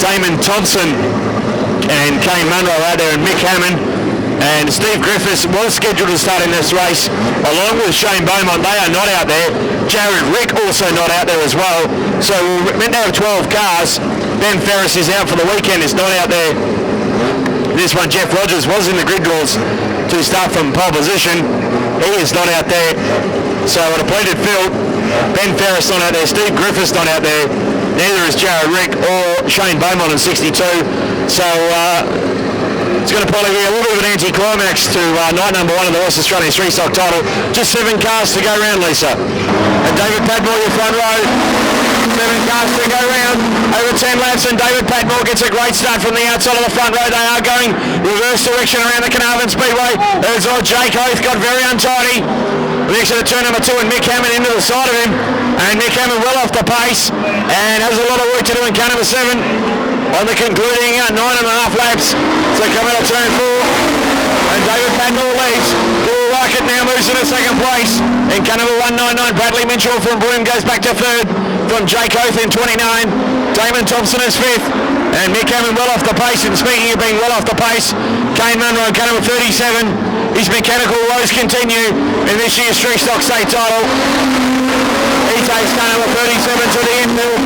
Damon Thompson and Kane Munro out there, and Mick Hammond. And Steve Griffiths was scheduled to start in this race along with Shane Beaumont. They are not out there. Jared Rick also not out there as well. So we're meant to have 12 cars. Ben Ferris is out for the weekend, is not out there. This one, Jeff Rogers, was in the grid rules to start from pole position. He is not out there. So a depleted field. Ben Ferris not out there. Steve Griffiths not out there. Neither is Jared Rick or Shane Beaumont in 62. So it's going to probably be a little bit of an anti-climax to night number 1 of the West Australian Street Stock title. Just 7 cars to go round, Lisa. And David Padmore, your front row. 7 cars to go round. Over 10 laps, and David Padmore gets a great start from the outside of the front row. They are going reverse direction around the Carnarvon Speedway. There's Jake Oath, got very untidy. Next to the turn number 2, and Mick Hammond into the side of him. And Mick Hammond well off the pace and has a lot of work to do in car number 7 on the concluding 9.5 laps. So coming out of turn 4, and David Padmore leads. Bill Rocket now moves into second place. In car number 199, Bradley Mitchell from Broome goes back to third. From Jake Oath in 29, Damon Thompson is 5th. And Mick Hammond well off the pace. And speaking of being well off the pace, Kane Munro in car number 37. His mechanical woes continue in this year's Street Stock State title. He takes car number 37 to the infield.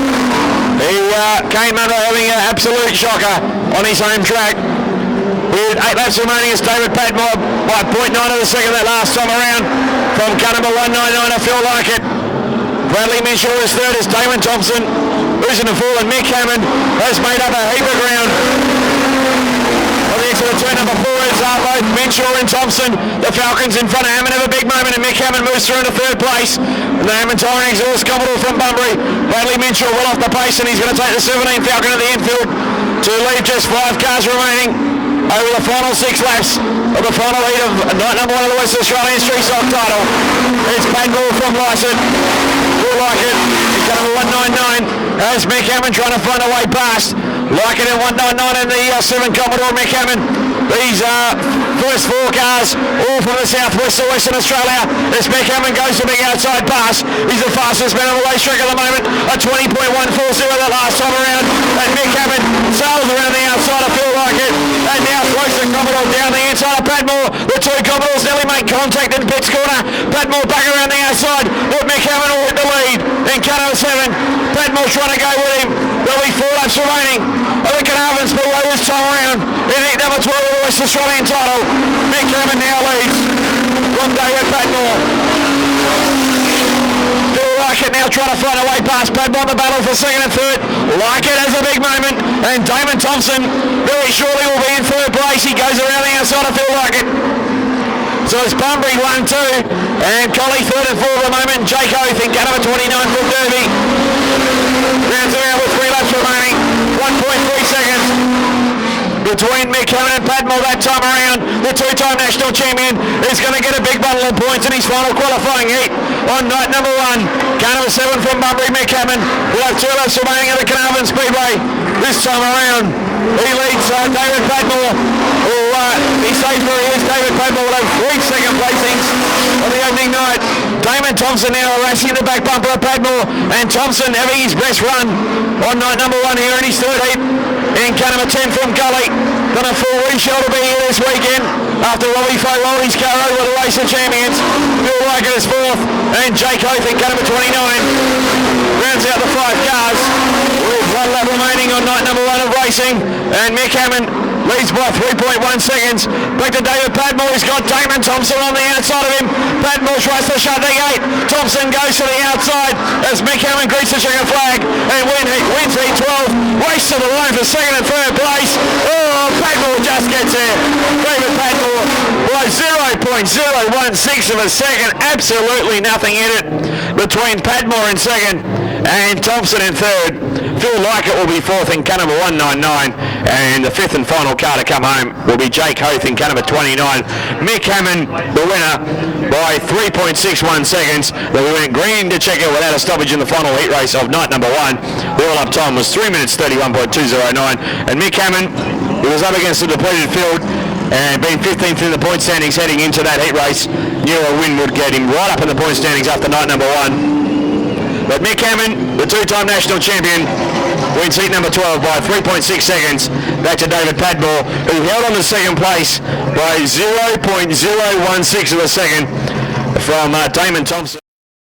Kane Munro having an absolute shocker on his home track. With 8 laps remaining, it's David Padmore by 0.9 of a second that last time around. From car number 199, I feel like it. Bradley Mitchell is 3rd as Damon Thompson losing the fall, and Mick Hammond has made up a heap of ground. On the exit of turn number 4 is both Mitchell and Thompson. The Falcons in front of Hammond have a big moment, and Mick Hammond moves through into 3rd place. And the Hammond Tire Exhaust Commodore from Bunbury. Bradley Mitchell well off the pace, and he's going to take the 17 Falcon at the infield to leave just 5 cars remaining over the final 6 laps of the final heat of night number 1 of the West Australian Street Stock title. It's Padmore from Lycett. You'll like it. In car number 199 as Mick Hammond trying to find a way past. Like it in 199 in the 7 Commodore Mick Hammond. These first 4 cars, all from the southwest of Western Australia. As Mick Hammond goes to the outside pass. He's the fastest man on the racetrack at the moment. A 20.140 that last time around. And Mick Hammond sails around the outside. I feel like it. And now throws the Commodore down the inside of Padmore. The 2 Commodores nearly make contact in Pitt's corner. Padmore back around the outside. But Mick Hammond will hit the lead in car number 7. Padmore trying to go with him. There'll be 4 laps remaining. I think Carnarvon Speedway this time around. In heat number 12 of the West Australian title. Mick Hammond now leads from David Padmore. Bill Lockett now trying to find a way past Padmore in the battle for 2nd and 3rd. Lockett has a big moment, and Damon Thompson very shortly will be in 3rd place. He goes around the outside of Bill Lockett. So it's Bunbury 1-2, and Collie 3rd and 4th at the moment. Jake Oath in car number 29 from Derby. Rounds around with 3 laps remaining. 1.3 seconds between Mick Hammond and Padmore that time around. The 2-time national champion is going to get a big bundle of points in his final qualifying heat on night number 1. Car number 7 from Bunbury, Mick Hammond will have 2 laps remaining at the Carnarvon Speedway this time around. He leads David Padmore. He stays where he is. David Padmore will have 3 second placings on the opening night. Damon Thompson now racing the back bumper of Padmore, and Thompson having his best run on night number 1 here in his 3rd heat. In car number 10 from Gully. Done a full reshow to be here this weekend after Robbie Fay rolled his car over the Race of Champions. Bill Lockett is 4th, and Jake Oath in car number 29 rounds out the 5 cars with 1 lap remaining on night number 1 of racing. And Mick Hammond leads by 3.1 seconds. Back to David Padmore. He's got Damon Thompson on the outside of him. Padmore tries to shut the gate. Thompson goes to the outside as Mick Hammond greets the checkered flag and wins heat 12. Race to the line for 2nd and 3rd place. Oh, Padmore just gets there. David Padmore by 0.016 of a second. Absolutely nothing in it between Padmore in 2nd and Thompson in 3rd. Phil Lockett will be 4th in car number 199, and the 5th and final car to come home will be Jake Oath in car number 29. Mick Hammond, the winner, by 3.61 seconds. They went green to check out without a stoppage in the final heat race of night number 1. The all-up time was 3 minutes 31.209, and Mick Hammond, he was up against a depleted field and being 15th in the point standings heading into that heat race. Knew a win would get him right up in the point standings after night number 1. But Mick Hammond, the 2-time national champion, wins heat number 12 by 3.6 seconds back to David Padmore, who held on to second place by 0.016 of a second from Damon Thompson.